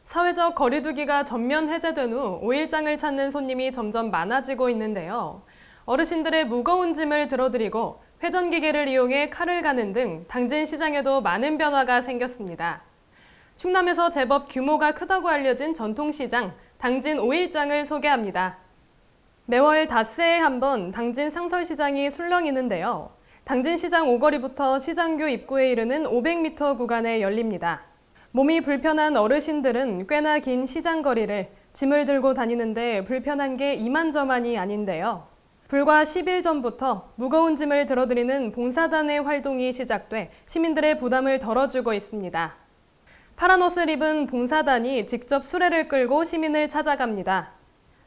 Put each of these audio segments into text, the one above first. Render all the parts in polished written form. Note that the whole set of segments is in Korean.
사회적 거리두기가 전면 해제된 후 5일장을 찾는 손님이 점점 많아지고 있는데요. 어르신들의 무거운 짐을 들어드리고 회전기계를 이용해 칼을 가는 등 당진 시장에도 많은 변화가 생겼습니다. 충남에서 제법 규모가 크다고 알려진 전통시장, 당진 5일장을 소개합니다. 매월 닷새에 한 번 당진 상설시장이 술렁이는데요. 당진시장 오거리부터 시장교 입구에 이르는 500m 구간에 열립니다. 몸이 불편한 어르신들은 꽤나 긴 시장거리를 짐을 들고 다니는데 불편한 게 이만저만이 아닌데요. 불과 10일 전부터 무거운 짐을 들어드리는 봉사단의 활동이 시작돼 시민들의 부담을 덜어주고 있습니다. 파란 옷을 입은 봉사단이 직접 수레를 끌고 시민을 찾아갑니다.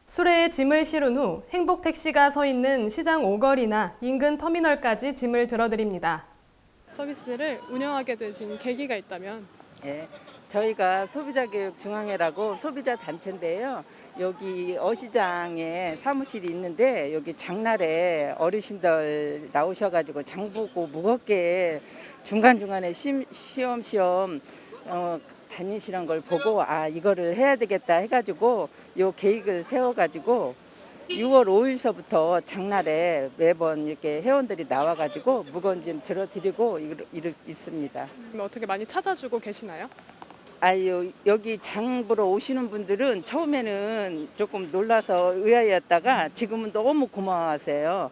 수레에 짐을 실은 후 행복택시가 서 있는 시장 오거리나 인근 터미널까지 짐을 들어드립니다. 서비스를 운영하게 되신 계기가 있다면? 네, 저희가 소비자교육중앙회라고 소비자 단체인데요. 여기 어시장에 사무실이 있는데 여기 장날에 어르신들 나오셔가지고 장 보고 무겁게 중간중간에 쉬엄쉬엄 다니시는 걸 보고 이거를 해야 되겠다 해가지고 요 계획을 세워가지고 6월 5일서부터 장날에 매번 이렇게 회원들이 나와가지고 무거운 짐 들어드리고 있습니다. 어떻게 많이 찾아주고 계시나요? 여기 장 보러 오시는 분들은 처음에는 조금 놀라서 의아했다가 지금은 너무 고마워하세요.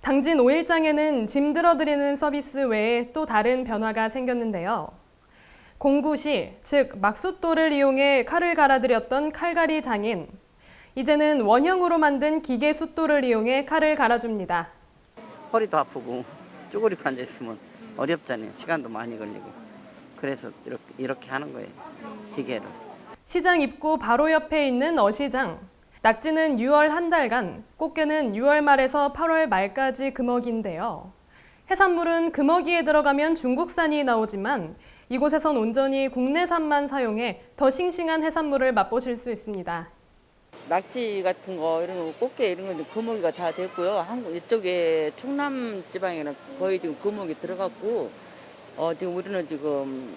당진 5일장에는 짐 들어드리는 서비스 외에 또 다른 변화가 생겼는데요. 공구시, 즉 막숫돌을 이용해 칼을 갈아드렸던 칼갈이 장인. 이제는 원형으로 만든 기계 숫돌을 이용해 칼을 갈아줍니다. 허리도 아프고 쪼그리고 앉아있으면 어렵잖아요. 시간도 많이 걸리고. 그래서 이렇게 하는 거예요. 기계로. 시장 입구 바로 옆에 있는 어시장. 낙지는 6월 한 달간, 꽃게는 6월 말에서 8월 말까지 금어기인데요. 해산물은 금어기에 들어가면 중국산이 나오지만 이곳에선 온전히 국내산만 사용해 더 싱싱한 해산물을 맛보실 수 있습니다. 낙지 같은 거 이런 거 꽃게 이런 건 금어기가 다 됐고요. 한국 이쪽에 충남 지방에는 거의 지금 금어기 들어갔고 지금 우리는 지금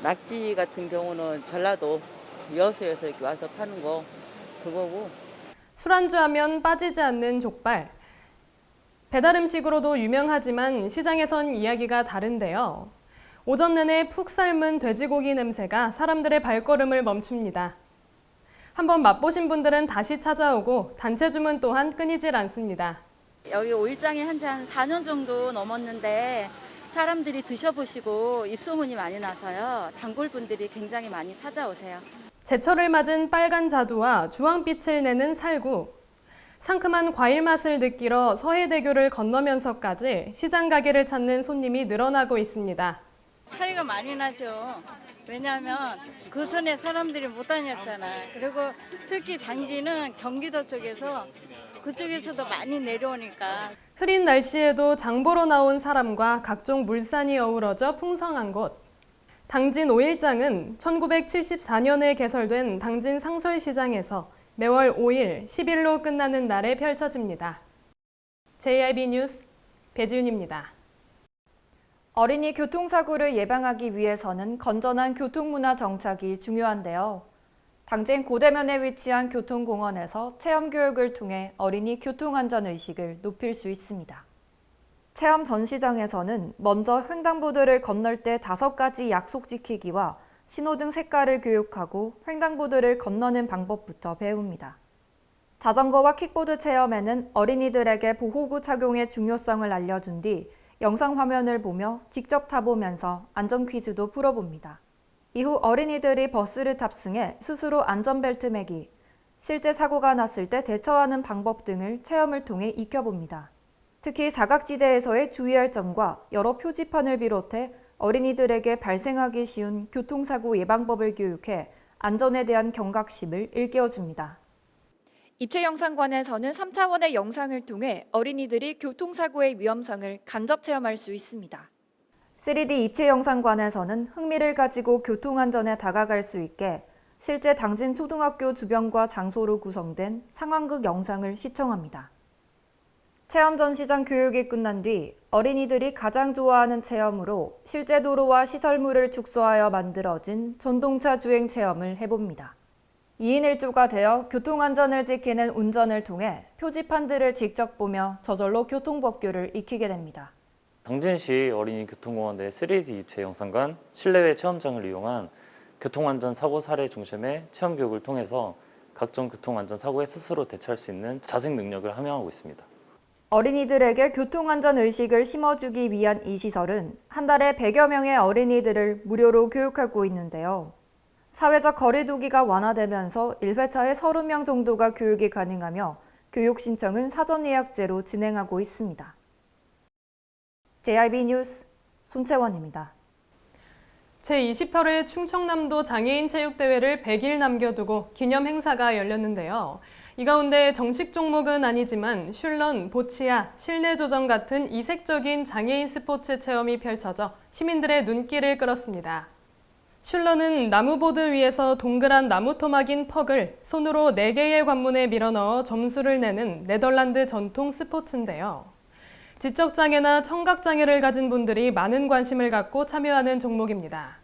낙지 같은 경우는 전라도 여수에서 이렇게 와서 파는 거 그거고. 술안주하면 빠지지 않는 족발. 배달 음식으로도 유명하지만 시장에선 이야기가 다른데요. 오전 내내 푹 삶은 돼지고기 냄새가 사람들의 발걸음을 멈춥니다. 한번 맛보신 분들은 다시 찾아오고 단체 주문 또한 끊이질 않습니다. 여기 5일장이 한지 한 4년 정도 넘었는데 사람들이 드셔보시고 입소문이 많이 나서요. 단골분들이 굉장히 많이 찾아오세요. 제철을 맞은 빨간 자두와 주황빛을 내는 살구. 상큼한 과일 맛을 느끼러 서해대교를 건너면서까지 시장 가게를 찾는 손님이 늘어나고 있습니다. 차이가 많이 나죠. 왜냐하면 그 전에 사람들이 못 다녔잖아요. 그리고 특히 당진은 경기도 쪽에서 그쪽에서도 많이 내려오니까. 흐린 날씨에도 장 보러 나온 사람과 각종 물산이 어우러져 풍성한 곳. 당진 5일장은 1974년에 개설된 당진 상설시장에서 매월 5일, 10일로 끝나는 날에 펼쳐집니다. JIB 뉴스 배지윤입니다. 어린이 교통사고를 예방하기 위해서는 건전한 교통문화 정착이 중요한데요. 당진 고대면에 위치한 교통공원에서 체험교육을 통해 어린이 교통안전의식을 높일 수 있습니다. 체험 전시장에서는 먼저 횡단보도를 건널 때 5가지 약속 지키기와 신호등 색깔을 교육하고 횡단보도를 건너는 방법부터 배웁니다. 자전거와 킥보드 체험에는 어린이들에게 보호구 착용의 중요성을 알려준 뒤 영상 화면을 보며 직접 타보면서 안전 퀴즈도 풀어봅니다. 이후 어린이들이 버스를 탑승해 스스로 안전벨트 매기, 실제 사고가 났을 때 대처하는 방법 등을 체험을 통해 익혀봅니다. 특히 사각지대에서의 주의할 점과 여러 표지판을 비롯해 어린이들에게 발생하기 쉬운 교통사고 예방법을 교육해 안전에 대한 경각심을 일깨워줍니다. 입체영상관에서는 3차원의 영상을 통해 어린이들이 교통사고의 위험성을 간접 체험할 수 있습니다. 3D 입체영상관에서는 흥미를 가지고 교통안전에 다가갈 수 있게 실제 당진 초등학교 주변과 장소로 구성된 상황극 영상을 시청합니다. 체험 전시장 교육이 끝난 뒤 어린이들이 가장 좋아하는 체험으로 실제 도로와 시설물을 축소하여 만들어진 전동차 주행 체험을 해봅니다. 2인 1조가 되어 교통안전을 지키는 운전을 통해 표지판들을 직접 보며 저절로 교통법규를 익히게 됩니다. 당진시 어린이 교통공원 내 3D 입체 영상관, 실내외 체험장을 이용한 교통안전 사고 사례 중심의 체험 교육을 통해서 각종 교통안전 사고에 스스로 대처할 수 있는 자생 능력을 함양하고 있습니다. 어린이들에게 교통안전 의식을 심어주기 위한 이 시설은 한 달에 100여 명의 어린이들을 무료로 교육하고 있는데요. 사회적 거리두기가 완화되면서 1회차에 30명 정도가 교육이 가능하며 교육 신청은 사전 예약제로 진행하고 있습니다. JIB 뉴스 손채원입니다. 제28회 충청남도 장애인 체육대회를 100일 남겨두고 기념 행사가 열렸는데요. 이 가운데 정식 종목은 아니지만 슐런, 보치아, 실내 조정 같은 이색적인 장애인 스포츠 체험이 펼쳐져 시민들의 눈길을 끌었습니다. 슐런은 나무보드 위에서 동그란 나무 토막인 퍽을 손으로 4개의 관문에 밀어넣어 점수를 내는 네덜란드 전통 스포츠인데요. 지적장애나 청각장애를 가진 분들이 많은 관심을 갖고 참여하는 종목입니다.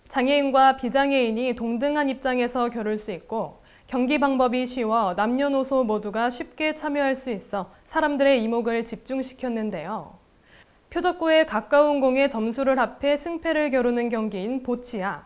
장애인과 비장애인이 동등한 입장에서 겨룰 수 있고 경기 방법이 쉬워 남녀노소 모두가 쉽게 참여할 수 있어 사람들의 이목을 집중시켰는데요. 표적구에 가까운 공에 점수를 합해 승패를 겨루는 경기인 보치아,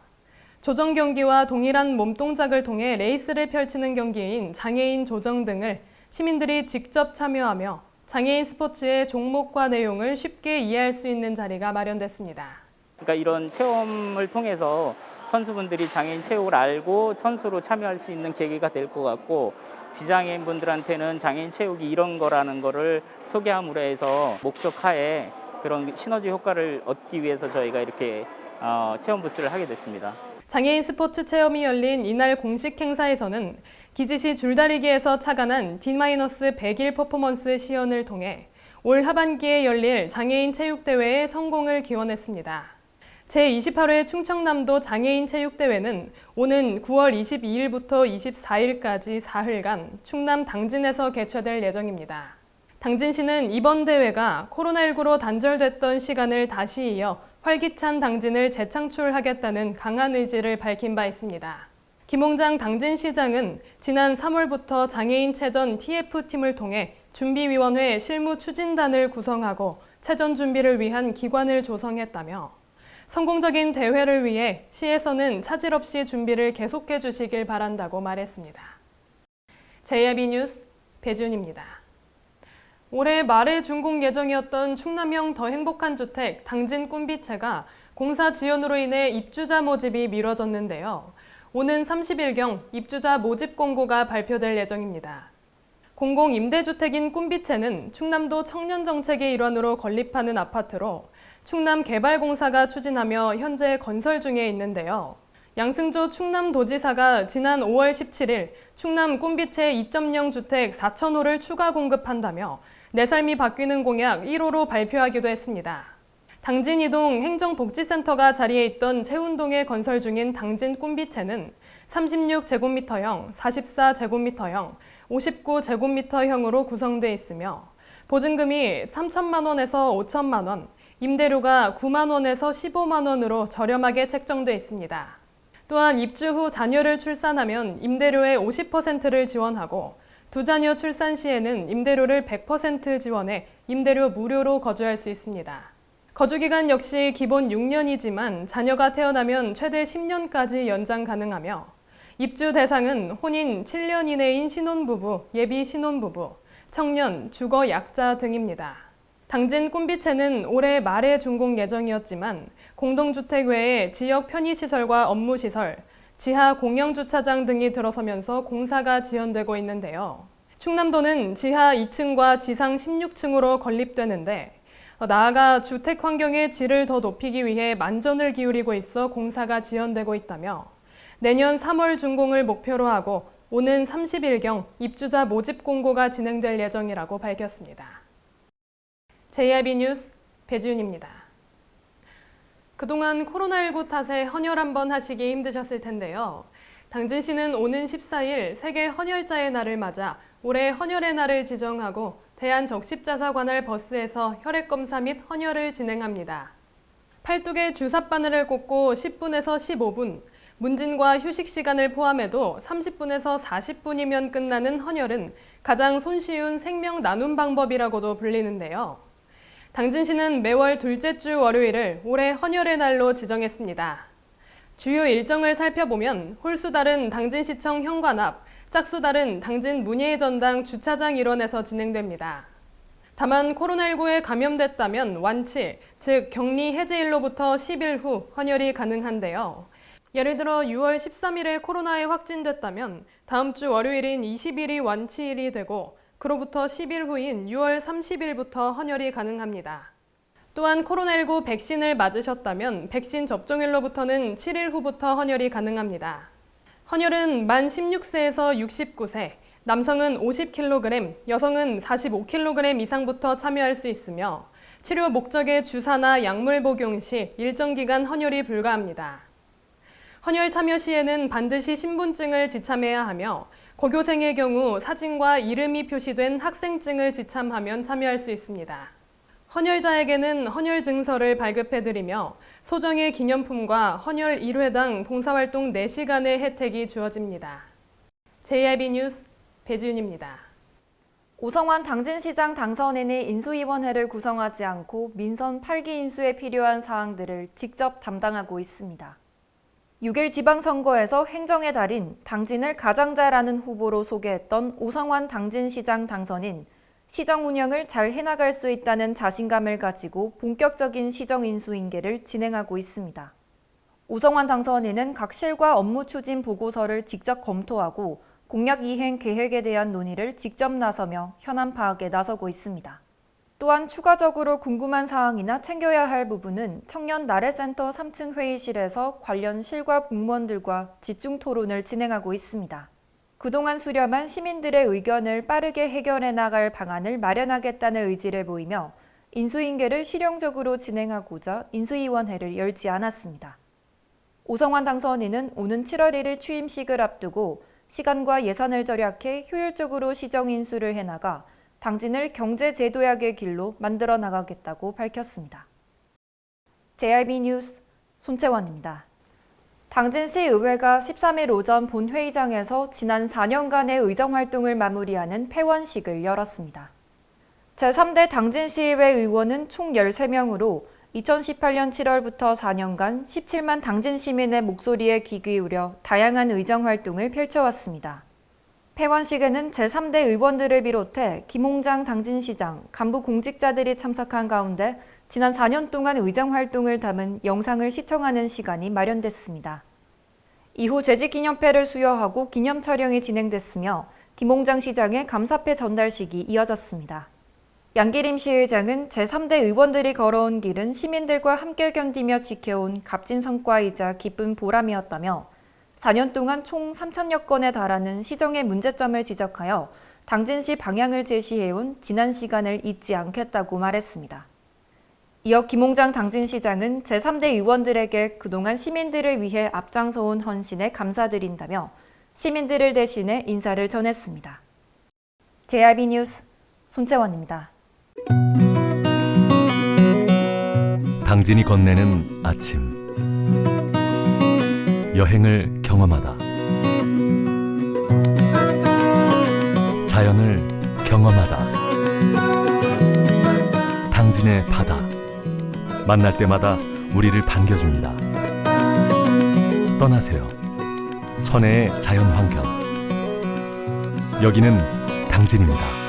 조정 경기와 동일한 몸동작을 통해 레이스를 펼치는 경기인 장애인 조정 등을 시민들이 직접 참여하며 장애인 스포츠의 종목과 내용을 쉽게 이해할 수 있는 자리가 마련됐습니다. 그러니까 이런 체험을 통해서 선수분들이 장애인 체육을 알고 선수로 참여할 수 있는 계기가 될 것 같고, 비장애인 분들한테는 장애인 체육이 이런 거라는 거를 소개함으로 해서 목적하에 그런 시너지 효과를 얻기 위해서 저희가 이렇게 체험 부스를 하게 됐습니다. 장애인 스포츠 체험이 열린 이날 공식 행사에서는 기지시 줄다리기에서 착안한 D-100일 퍼포먼스 시연을 통해 올 하반기에 열릴 장애인 체육대회의 성공을 기원했습니다. 제28회 충청남도 장애인 체육대회는 오는 9월 22일부터 24일까지 4일간 충남 당진에서 개최될 예정입니다. 당진시는 이번 대회가 코로나19로 단절됐던 시간을 다시 이어 활기찬 당진을 재창출하겠다는 강한 의지를 밝힌 바 있습니다. 김홍장 당진시장은 지난 3월부터 장애인 체전 TF팀을 통해 준비위원회 실무추진단을 구성하고 체전 준비를 위한 기관을 조성했다며 성공적인 대회를 위해 시에서는 차질 없이 준비를 계속해 주시길 바란다고 말했습니다. JIB 뉴스 배준입니다. 올해 말에 준공 예정이었던 충남형 더 행복한 주택 당진 꿈빛채가 공사 지연으로 인해 입주자 모집이 미뤄졌는데요. 오는 30일경 입주자 모집 공고가 발표될 예정입니다. 공공임대주택인 꿈빛채는 충남도 청년정책의 일환으로 건립하는 아파트로 충남개발공사가 추진하며 현재 건설 중에 있는데요. 양승조 충남도지사가 지난 5월 17일 충남 꿈빛채 2.0 주택 4,000호를 추가 공급한다며 내 삶이 바뀌는 공약 1호로 발표하기도 했습니다. 당진이동 행정복지센터가 자리해 있던 채운동에 건설 중인 당진 꿈빛채는 36제곱미터형, 44제곱미터형, 59제곱미터형으로 구성돼 있으며 보증금이 3천만 원에서 5천만 원, 임대료가 9만 원에서 15만 원으로 저렴하게 책정돼 있습니다. 또한 입주 후 자녀를 출산하면 임대료의 50%를 지원하고 두 자녀 출산 시에는 임대료를 100% 지원해 임대료 무료로 거주할 수 있습니다. 거주기간 역시 기본 6년이지만 자녀가 태어나면 최대 10년까지 연장 가능하며 입주 대상은 혼인 7년 이내인 신혼부부, 예비 신혼부부, 청년, 주거 약자 등입니다. 당진 꿈빛채는 올해 말에 준공 예정이었지만 공동주택 외에 지역 편의시설과 업무시설, 지하 공영주차장 등이 들어서면서 공사가 지연되고 있는데요. 충남도는 지하 2층과 지상 16층으로 건립되는데 나아가 주택 환경의 질을 더 높이기 위해 만전을 기울이고 있어 공사가 지연되고 있다며 내년 3월 준공을 목표로 하고 오는 30일경 입주자 모집 공고가 진행될 예정이라고 밝혔습니다. JIB 뉴스 배지윤입니다. 그동안 코로나19 탓에 헌혈 한번 하시기 힘드셨을 텐데요. 당진시는 오는 14일 세계 헌혈자의 날을 맞아 올해 헌혈의 날을 지정하고 대한적십자사관할 버스에서 혈액검사 및 헌혈을 진행합니다. 팔뚝에 주삿바늘을 꽂고 10분에서 15분, 문진과 휴식 시간을 포함해도 30분에서 40분이면 끝나는 헌혈은 가장 손쉬운 생명 나눔 방법이라고도 불리는데요. 당진시는 매월 둘째 주 월요일을 올해 헌혈의 날로 지정했습니다. 주요 일정을 살펴보면 홀수달은 당진시청 현관 앞, 짝수달은 당진 문예의 전당 주차장 일원에서 진행됩니다. 다만 코로나19에 감염됐다면 완치, 즉 격리 해제일로부터 10일 후 헌혈이 가능한데요. 예를 들어 6월 13일에 코로나에 확진됐다면 다음 주 월요일인 20일이 완치일이 되고 그로부터 10일 후인 6월 30일부터 헌혈이 가능합니다. 또한 코로나19 백신을 맞으셨다면 백신 접종일로부터는 7일 후부터 헌혈이 가능합니다. 헌혈은 만 16세에서 69세, 남성은 50kg, 여성은 45kg 이상부터 참여할 수 있으며 치료 목적의 주사나 약물 복용 시 일정 기간 헌혈이 불가합니다. 헌혈 참여 시에는 반드시 신분증을 지참해야 하며 고교생의 경우 사진과 이름이 표시된 학생증을 지참하면 참여할 수 있습니다. 헌혈자에게는 헌혈 증서를 발급해드리며 소정의 기념품과 헌혈 1회당 봉사활동 4시간의 혜택이 주어집니다. JIB 뉴스 배지윤입니다. 오성환 당진시장 당선인이 인수위원회를 구성하지 않고 민선 8기 인수에 필요한 사항들을 직접 담당하고 있습니다. 6일 지방선거에서 행정의 달인 당진을 가장 잘하는 후보로 소개했던 오성환 당진시장 당선인, 시정 운영을 잘 해나갈 수 있다는 자신감을 가지고 본격적인 시정 인수인계를 진행하고 있습니다. 오성환 당선인은 각 실과 업무 추진 보고서를 직접 검토하고 공약 이행 계획에 대한 논의를 직접 나서며 현안 파악에 나서고 있습니다. 또한 추가적으로 궁금한 사항이나 챙겨야 할 부분은 청년 나래센터 3층 회의실에서 관련 실과 공무원들과 집중 토론을 진행하고 있습니다. 그동안 수렴한 시민들의 의견을 빠르게 해결해 나갈 방안을 마련하겠다는 의지를 보이며 인수인계를 실용적으로 진행하고자 인수위원회를 열지 않았습니다. 오성환 당선인은 오는 7월 1일 취임식을 앞두고 시간과 예산을 절약해 효율적으로 시정 인수를 해나가 당진을 경제제도약의 길로 만들어 나가겠다고 밝혔습니다. JIB 뉴스 손채원입니다. 당진시의회가 13일 오전 본회의장에서 지난 4년간의 의정활동을 마무리하는 폐원식을 열었습니다. 제3대 당진시의회 의원은 총 13명으로 2018년 7월부터 4년간 17만 당진 시민의 목소리에 귀 기울여 다양한 의정활동을 펼쳐왔습니다. 폐원식에는 제3대 의원들을 비롯해 김홍장 당진시장, 간부 공직자들이 참석한 가운데 지난 4년 동안 의정활동을 담은 영상을 시청하는 시간이 마련됐습니다. 이후 재직기념패를 수여하고 기념 촬영이 진행됐으며 김홍장 시장의 감사패 전달식이 이어졌습니다. 양기림 시의장은 제3대 의원들이 걸어온 길은 시민들과 함께 견디며 지켜온 값진 성과이자 기쁜 보람이었다며 4년 동안 총 3,000여 건에 달하는 시정의 문제점을 지적하여 당진시 방향을 제시해온 지난 시간을 잊지 않겠다고 말했습니다. 이어 김홍장 당진시장은 제3대 의원들에게 그동안 시민들을 위해 앞장서온 헌신에 감사드린다며 시민들을 대신해 인사를 전했습니다. JIB 뉴스 손채원입니다. 당진이 건네는 아침, 여행을 경험하다, 자연을 경험하다, 당진의 바다, 만날 때마다 우리를 반겨줍니다. 떠나세요. 천혜의 자연환경, 여기는 당진입니다.